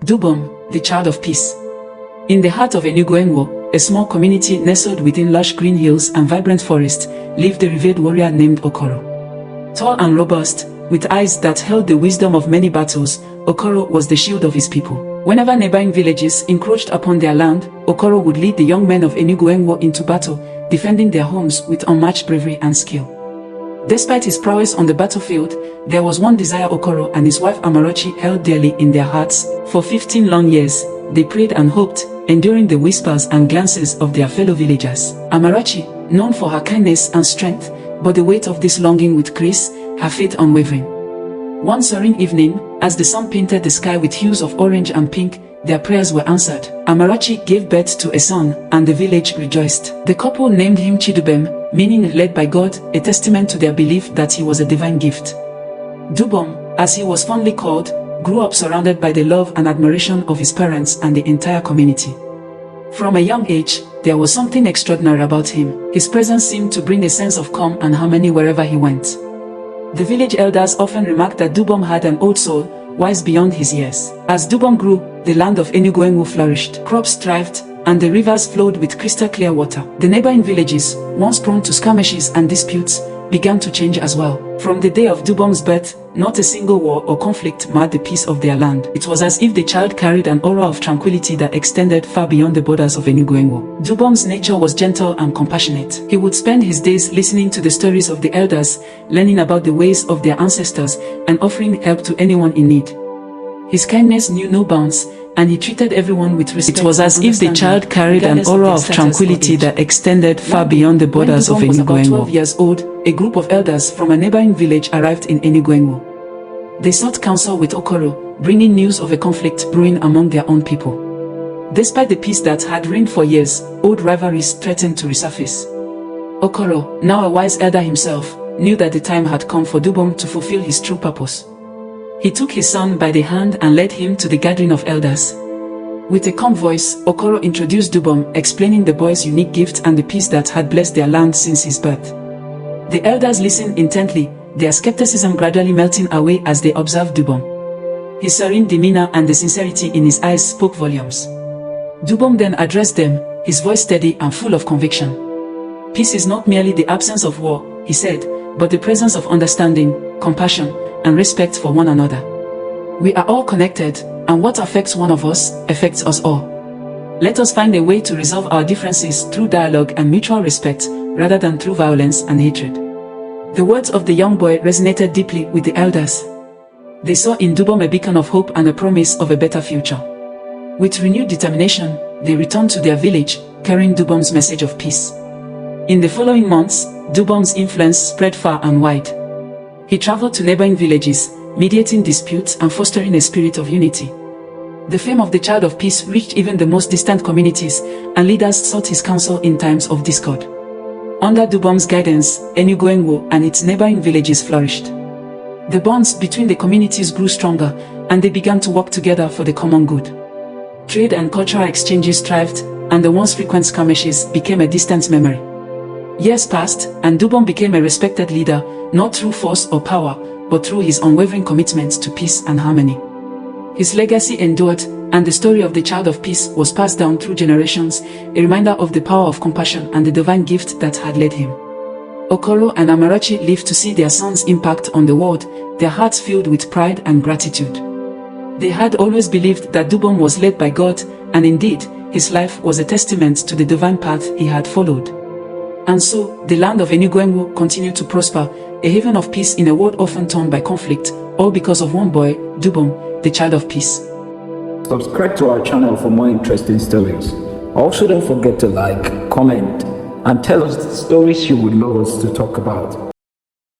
Dubem, the child of peace. In the heart of Enugu, a small community nestled within lush green hills and vibrant forests, lived a revered warrior named Okoro. Tall and robust, with eyes that held the wisdom of many battles, Okoro was the shield of his people. Whenever neighboring villages encroached upon their land, Okoro would lead the young men of Enugu into battle, defending their homes with unmatched bravery and skill. Despite his prowess on the battlefield, there was one desire Okoro and his wife Amarachi held dearly in their hearts. For 15 long years, they prayed and hoped, enduring the whispers and glances of their fellow villagers. Amarachi, known for her kindness and strength, bore the weight of this longing with grace, her faith unwavering. One serene evening, as the sun painted the sky with hues of orange and pink, their prayers were answered. Amarachi gave birth to a son, and the village rejoiced. The couple named him Dubem, meaning led by God, a testament to their belief that he was a divine gift. Dubem, as he was fondly called, grew up surrounded by the love and admiration of his parents and the entire community. From a young age, there was something extraordinary about him. His presence seemed to bring a sense of calm and harmony wherever he went. The village elders often remarked that Dubem had an old soul, wise beyond his years. As Dubem grew, the land of Enugu flourished, crops thrived, and the rivers flowed with crystal clear water. The neighboring villages, once prone to skirmishes and disputes, began to change as well. From the day of Dubem's birth, not a single war or conflict marred the peace of their land. It was as if the child carried an aura of tranquility that extended far beyond the borders of Enugu. Dubem's nature was gentle and compassionate. He would spend his days listening to the stories of the elders, learning about the ways of their ancestors, and offering help to anyone in need. His kindness knew no bounds, and he treated everyone with respect. It was as if the child carried an aura of tranquility that extended far beyond the borders of Enugu. When Dubem was about 12 years old, a group of elders from a neighboring village arrived in Enugu. They sought counsel with Okoro, bringing news of a conflict brewing among their own people. Despite the peace that had reigned for years, old rivalries threatened to resurface. Okoro, now a wise elder himself, knew that the time had come for Dubem to fulfill his true purpose. He took his son by the hand and led him to the gathering of elders. With a calm voice, Okoro introduced Dubem, explaining the boy's unique gift and the peace that had blessed their land since his birth. The elders listened intently, their skepticism gradually melting away as they observed Dubem. His serene demeanor and the sincerity in his eyes spoke volumes. Dubem then addressed them, his voice steady and full of conviction. "Peace is not merely the absence of war," he said, "but the presence of understanding, compassion, and respect for one another. We are all connected, and what affects one of us affects us all. Let us find a way to resolve our differences through dialogue and mutual respect, rather than through violence and hatred." The words of the young boy resonated deeply with the elders. They saw in Dubem a beacon of hope and a promise of a better future. With renewed determination, they returned to their village, carrying Dubem's message of peace. In the following months, Dubem's influence spread far and wide. He traveled to neighboring villages, mediating disputes and fostering a spirit of unity. The fame of the child of peace reached even the most distant communities, and leaders sought his counsel in times of discord. Under Dubem's guidance, Enugu and its neighboring villages flourished. The bonds between the communities grew stronger, and they began to work together for the common good. Trade and cultural exchanges thrived, and the once frequent skirmishes became a distant memory. Years passed, and Dubem became a respected leader, not through force or power, but through his unwavering commitment to peace and harmony. His legacy endured, and the story of the child of peace was passed down through generations, a reminder of the power of compassion and the divine gift that had led him. Okoro and Amarachi lived to see their son's impact on the world, their hearts filled with pride and gratitude. They had always believed that Dubem was led by God, and indeed, his life was a testament to the divine path he had followed. And so, the land of Enugu continued to prosper, a haven of peace in a world often torn by conflict, all because of one boy, Dubem, the child of peace. Subscribe to our channel for more interesting stories. Also don't forget to like, comment, and tell us the stories you would love us to talk about.